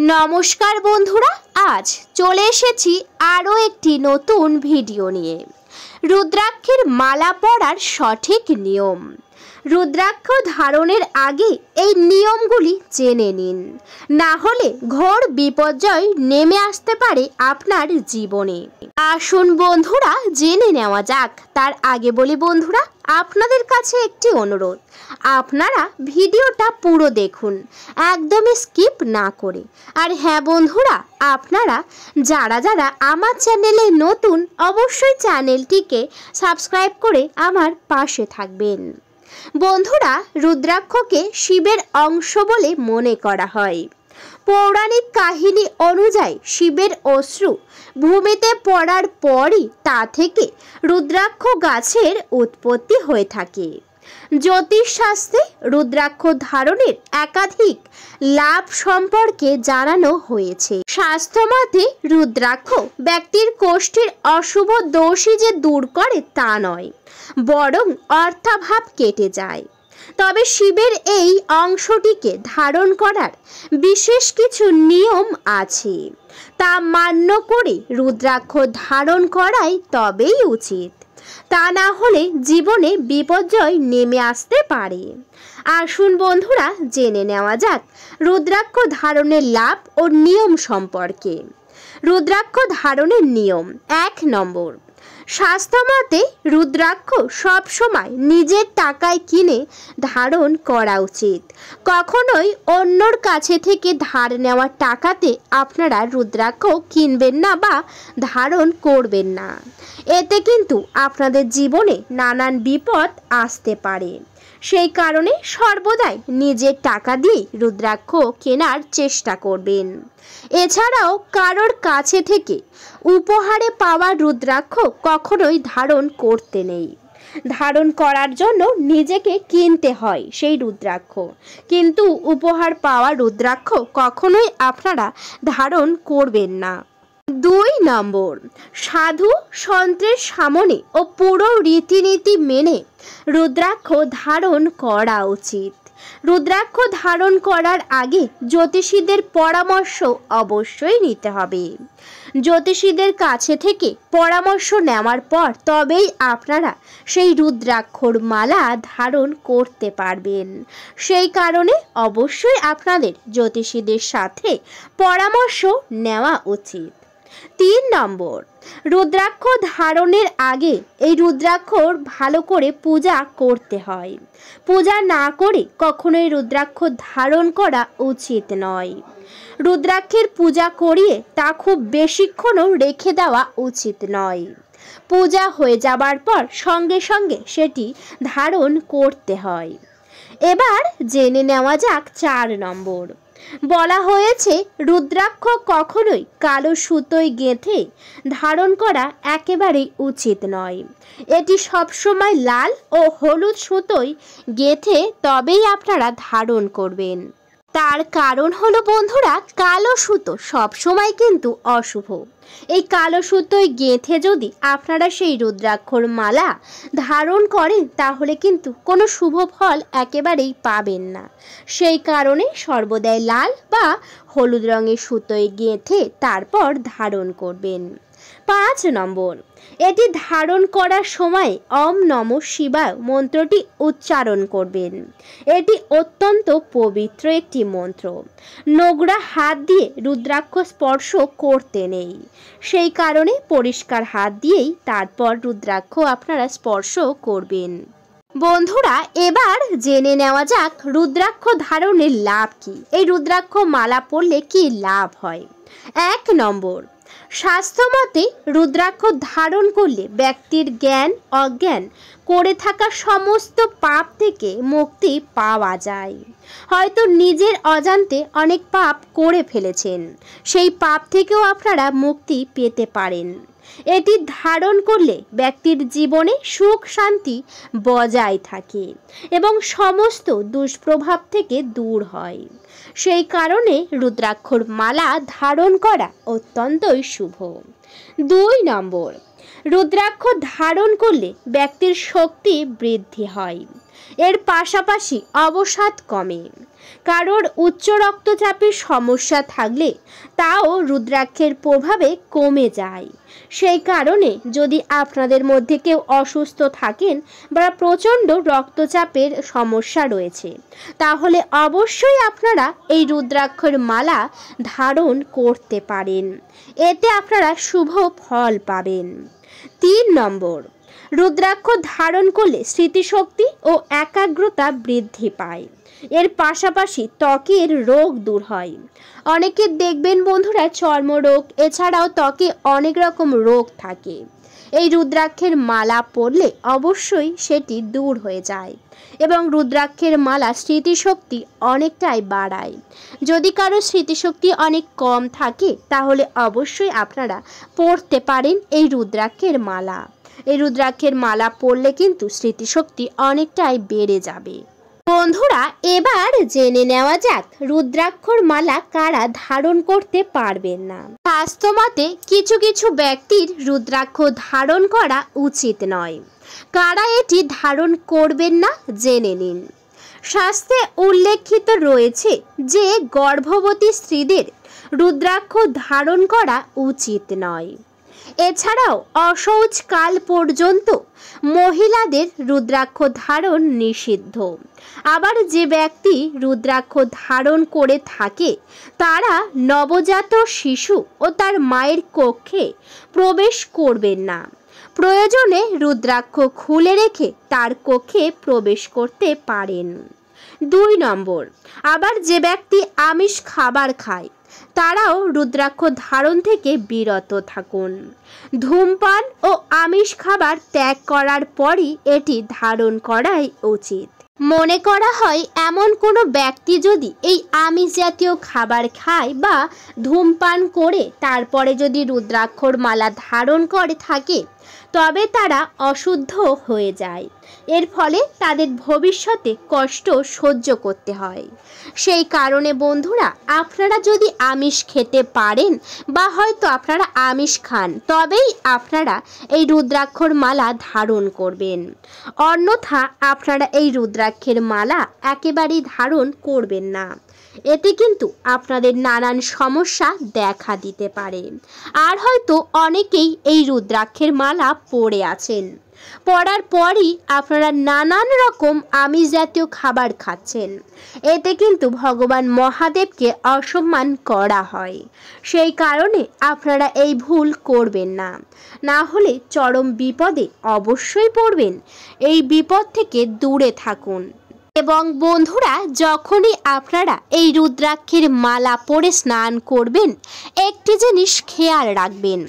নমস্কার বন্ধুরা, আজ চলে এসেছি আরও একটি নতুন ভিডিও নিয়ে। রুদ্রাক্ষের মালা পরার সঠিক নিয়ম। রুদ্রাক্ষ ধারণের আগে এই নিয়মগুলি জেনে নিন, না হলে ঘোর বিপর্যয় নেমে আসতে পারে আপনার জীবনে। আসুন বন্ধুরা, জেনে নেওয়া যাক। তার আগে বলি বন্ধুরা, আপনাদের কাছে একটি অনুরোধ, আপনারা ভিডিওটা পুরো দেখুন, একদমই স্কিপ না করে। আর হ্যাঁ বন্ধুরা, আপনারা যারা আমার চ্যানেলে নতুন, অবশ্যই চ্যানেলটিকে সাবস্ক্রাইব করে আমার পাশে থাকবেন। বন্ধুরা, রুদ্রাক্ষকে শিবের অংশ বলে মনে করা হয়। পৌরাণিক কাহিনী অনুযায়ী শিবের অশ্রু ভূমিতে পড়ার পরই তা থেকে রুদ্রাক্ষ গাছের উৎপত্তি হয়ে থাকে। জ্যোতিষশাস্ত্রে রুদ্রাক্ষ ধারণের একাধিক লাভ সম্পর্কে জানানো হয়েছে। স্বাস্থ্যমতে রুদ্রাক্ষ ব্যক্তির কোষ্ঠীর অশুভ দোষই যে দূর করে তা নয়, বরং অর্থাভাব কেটে যায়। তবে শিবের এই অংশটিকে ধারণ করার বিশেষ কিছু নিয়ম আছে, তা মান্য করে রুদ্রাক্ষ ধারণ করাই তবেই উচিত, তা না হলে জীবনে বিপর্যয় নেমে আসতে পারে। আসুন বন্ধুরা, জেনে নেওয়া যাক রুদ্রাক্ষ ধারণের লাভ ও নিয়ম সম্পর্কে। রুদ্রাক্ষ ধারণের নিয়ম। 1 নম্বর, স্বাস্থ্যমতে রুদ্রাক্ষ সবসময় নিজের টাকায় কিনে ধারণ করা উচিত। কখনোই অন্যর কাছে থেকে ধার নেওয়া টাকাতে আপনারা রুদ্রাক্ষ কিনবেন না বা ধারণ করবেন না। এতে কিন্তু আপনাদের জীবনে নানান বিপদ আসতে পারে। সেই কারণে সর্বদাই নিজের টাকা দিয়ে রুদ্রাক্ষ কেনার চেষ্টা করবেন। এছাড়াও কারোর কাছে থেকে উপহারে পাওয়া রুদ্রাক্ষ কখনোই ধারণ করতে নেই। ধারণ করার জন্য নিজেকে কিনতে হয় সেই রুদ্রাক্ষ, কিন্তু উপহার পাওয়া রুদ্রাক্ষ কখনোই আপনারা ধারণ করবেন না। 2 নম্বর, সাধু সন্তের সামনে ও পুরো রীতিনীতি মেনে রুদ্রাক্ষ ধারণ করা উচিত। রুদ্রাক্ষ ধারণ করার আগে জ্যোতিষীদের পরামর্শ অবশ্যই নিতে হবে। জ্যোতিষীদের কাছে থেকে পরামর্শ নেওয়ার পর তবেই আপনারা সেই রুদ্রাক্ষর মালা ধারণ করতে পারবেন। সেই কারণে অবশ্যই আপনাদের জ্যোতিষীদের সাথে পরামর্শ নেওয়া উচিত। 3 নম্বর, রুদ্রাক্ষ ধারণের আগে এই রুদ্রাক্ষর ভালো করে পূজা করতে হয়। পূজা না করে কখনোই রুদ্রাক্ষ ধারণ করা উচিত নয়। রুদ্রাক্ষের পূজা করিয়ে তা খুব বেশিক্ষণও রেখে দেওয়া উচিত নয়। পূজা হয়ে যাবার পর সঙ্গে সঙ্গে সেটি ধারণ করতে হয়। এবার জেনে নেওয়া যাক 4 নম্বর। বলা হয়েছে রুদ্রাক্ষ কখনোই কালো সুতোয় গেঁথে ধারণ করা একেবারেই উচিত নয়। এটি সবসময় লাল ও হলুদ সুতোয় গেঁথে তবেই আপনারা ধারণ করবেন। তার কারণ হলো বন্ধুরা, কালো সুতো সবসময় কিন্তু অশুভ। এই কালো সুতোয় গেঁথে যদি আপনারা সেই রুদ্রাক্ষর মালা ধারণ করেন, তাহলে কিন্তু কোনো শুভ ফল একেবারেই পাবেন না। সেই কারণে সর্বদাই লাল বা হলুদ রঙের সুতোয় গেঁথে তারপর ধারণ করবেন। 5 নম্বর, এটি ধারণ করার সময় ওম নমঃ শিবায় মন্ত্রটি উচ্চারণ করবেন। এটি অত্যন্ত পবিত্র একটি মন্ত্র। নোংরা হাত দিয়ে রুদ্রাক্ষ স্পর্শ করতে নেই। সেই কারণে পরিষ্কার হাত দিয়েই তারপর রুদ্রাক্ষ আপনারা স্পর্শ করবেন। বন্ধুরা, এবার জেনে নেওয়া যাক রুদ্রাক্ষ ধারণের লাভ কি। এই রুদ্রাক্ষ মালা পরলে কি লাভ হয়। 1 নম্বর, স্বাস্থ্যমতে রুদ্রাক্ষ ধারণ করলে ব্যক্তির জ্ঞান অজ্ঞান করে থাকা সমস্ত পাপ থেকে মুক্তি পাওয়া যায়। হয়তো নিজের অজান্তে অনেক পাপ করে ফেলেছেন, সেই পাপ থেকেও আপনারা মুক্তি পেতে পারেন। এটি ধারণ করলে ব্যক্তির জীবনে সুখ শান্তি বজায় থাকে এবং সমস্ত দুষ্প্রভাব থেকে দূর হয়। সেই কারণে রুদ্রাক্ষর মালা ধারণ করা অত্যন্তই শুভ। 2 নম্বর, রুদ্রাক্ষ ধারণ করলে ব্যক্তির শক্তি বৃদ্ধি হয়। এর পাশাপাশি অবসাদ কমে। কারোর উচ্চ রক্তচাপের সমস্যা থাকলে তাও রুদ্রাক্ষের প্রভাবে কমে যায়। সেই কারণে যদি আপনাদের মধ্যে কেউ অসুস্থ থাকেন বা প্রচণ্ড রক্তচাপের সমস্যা রয়েছে, তাহলে অবশ্যই আপনারা এই রুদ্রাক্ষের মালা ধারণ করতে পারেন। এতে আপনারা শুভ ফল পাবেন। 3 নম্বর, রুদ্রাক্ষ ধারণ করলে স্মৃতিশক্তি ও একাগ্রতা বৃদ্ধি পায়। এর পাশাপাশি ত্বকের রোগ দূর হয়। অনেকে দেখবেন বন্ধুরা চর্মরোগ, এছাড়াও ত্বকে অনেক রকম রোগ থাকে। এই রুদ্রাক্ষের মালা পরলে অবশ্যই সেটি দূর হয়ে যায় এবং রুদ্রাক্ষের মালা স্মৃতিশক্তি অনেকটাই বাড়ায়। যদি কারো স্মৃতিশক্তি অনেক কম থাকে তাহলে অবশ্যই আপনারা পরতে পারেন এই রুদ্রাক্ষের মালা। এই রুদ্রাক্ষের মালা পরলে কিন্তু স্মৃতিশক্তি অনেকটাই বেড়ে যাবে। বন্ধুরা, এবার জেনে নেওয়া যাক রুদ্রাক্ষর মালা কারা ধারণ করতে পারবেন না। স্বাস্থ্যমতে কিছু কিছু ব্যক্তির রুদ্রাক্ষ ধারণ করা উচিত নয়। কারা এটি ধারণ করবেন না জেনে নিন। শাস্ত্রে উল্লেখিত রয়েছে যে গর্ভবতী স্ত্রীদের রুদ্রাক্ষ ধারণ করা উচিত নয়। এছাড়াও অশৌচকাল পর্যন্ত মহিলাদের রুদ্রাক্ষ ধারণ নিষিদ্ধ। আবার যে ব্যক্তি রুদ্রাক্ষ ধারণ করে থাকে তারা নবজাত শিশু ও তার মায়ের কক্ষে প্রবেশ করবেন না। প্রয়োজনে রুদ্রাক্ষ খুলে রেখে তার কক্ষে প্রবেশ করতে পারেন। 2 নম্বর, আবার যে ব্যক্তি আমিষ খাবার খায় তারাও রুদ্রাক্ষ ধারণ থেকে বিরত থাকুন। ধূমপান ও আমিষ খাবার ত্যাগ করার পরই এটি ধারণ করাই উচিত। মনে করা হয় এমন কোনো ব্যক্তি যদি এই আমিষ জাতীয় খাবার খায় বা ধূমপান করে তারপরে যদি রুদ্রাক্ষর মালা ধারণ করে থাকে তবে তারা অশুদ্ধ হয়ে যায়। এর ফলে তাদের ভবিষ্যতে কষ্ট সহ্য করতে হয়। সেই কারণে বন্ধুরা, আপনারা যদি আমিষ খেতে পারেন বা হয়তো আপনারা আমিষ খান তবেই আপনারা এই রুদ্রাক্ষর মালা ধারণ করবেন। অন্যথা আপনারা এই রুদ্রাক্ষের মালা একেবারেই ধারণ করবেন না। এতে কিন্তু আপনাদের নানান সমস্যা দেখা দিতে পারে। আর হয়তো অনেকেই এই রুদ্রাক্ষের মালা পরে আছেন, পরার পরই আপনারা নানান রকম আমিষ জাতীয় খাবার খাচ্ছেন। এতে কিন্তু ভগবান মহাদেবকে অসম্মান করা হয়। সেই কারণে আপনারা এই ভুল করবেন না, না হলে চরম বিপদে অবশ্যই পড়বেন। এই বিপদ থেকে দূরে থাকুন। এবং বন্ধুরা, যখনই আপনারা এই রুদ্রাক্ষের মালা পরে স্নান করবেন একটি জিনিস খেয়াল রাখবেন,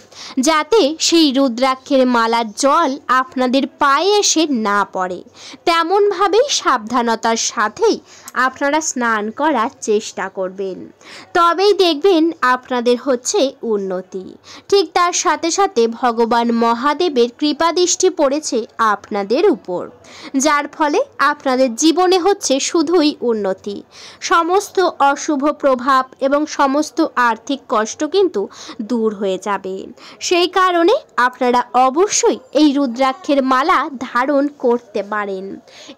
যাতে সেই রুদ্রাক্ষের মালার জল আপনাদের পায়ে এসে না পড়ে। তেমনভাবেই সাবধানতার সাথেই আপনারা স্নান করার চেষ্টা করবেন, তবেই দেখবেন আপনাদের হচ্ছে উন্নতি। ঠিক তার সাথে সাথে ভগবান মহাদেবের কৃপাদৃষ্টি পড়েছে আপনাদের উপর, যার ফলে আপনাদের জীবনে হচ্ছে শুধুই উন্নতি। সমস্ত অশুভ প্রভাব এবং সমস্ত আর্থিক কষ্ট কিন্তু দূর হয়ে যাবে। সেই কারণে আপনারা অবশ্যই এই রুদ্রাক্ষের মালা ধারণ করতে পারেন।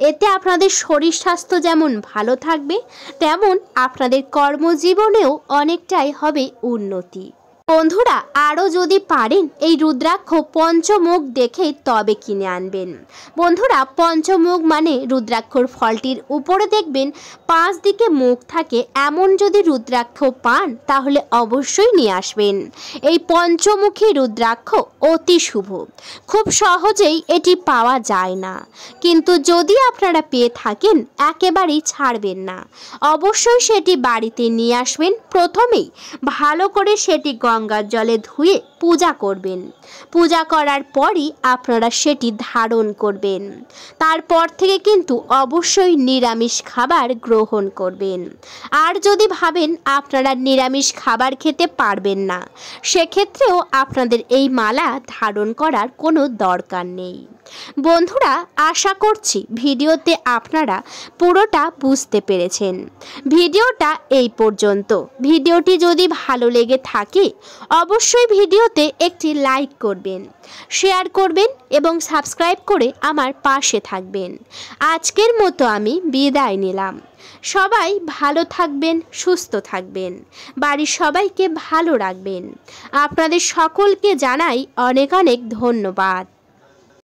এতে আপনাদের শরীর স্বাস্থ্য যেমন ভালো থাকবে, তেমন আপনাদের কর্মজীবনেও অনেকটাই হবে উন্নতি। বন্ধুরা, আরও যদি পারেন এই রুদ্রাক্ষ পঞ্চমুখ দেখে তবে কিনে আনবেন। বন্ধুরা, পঞ্চমুখ মানে রুদ্রাক্ষর ফলটির উপরে দেখবেন 5 দিকে মুখ থাকে, এমন যদি রুদ্রাক্ষ পান তাহলে অবশ্যই নিয়ে আসবেন। এই পঞ্চমুখী রুদ্রাক্ষ অতি শুভ, খুব সহজেই এটি পাওয়া যায় না, কিন্তু যদি আপনারা পেয়ে থাকেন একেবারেই ছাড়বেন না। অবশ্যই সেটি বাড়িতে নিয়ে আসবেন। প্রথমেই ভালো করে সেটি গঙ্গার জলে ধুয়ে পূজা করবেন। পূজা করার পরই আপনারা সেটি ধারণ করবেন। তারপর থেকে কিন্তু অবশ্যই নিরামিষ খাবার গ্রহণ করবেন। আর যদি ভাবেন আপনারা নিরামিষ খাবার খেতে পারবেন না, সেক্ষেত্রেও আপনাদের এই মালা ধারণ করার কোনো দরকার নেই। বন্ধুরা, আশা করছি ভিডিওতে আপনারা পুরোটা বুঝতে পেরেছেন। ভিডিওটা এই পর্যন্ত। ভিডিওটি যদি ভালো লেগে থাকে অবশ্যই ভিডিওতে একটি লাইক করবেন, শেয়ার করবেন এবং সাবস্ক্রাইব করে আমার পাশে থাকবেন। আজকের মতো আমি বিদায় নিলাম। সবাই ভালো থাকবেন, সুস্থ থাকবেন, বাড়ির সবাইকে ভালো রাখবেন। আপনাদের সকলকে জানাই অনেক অনেক ধন্যবাদ।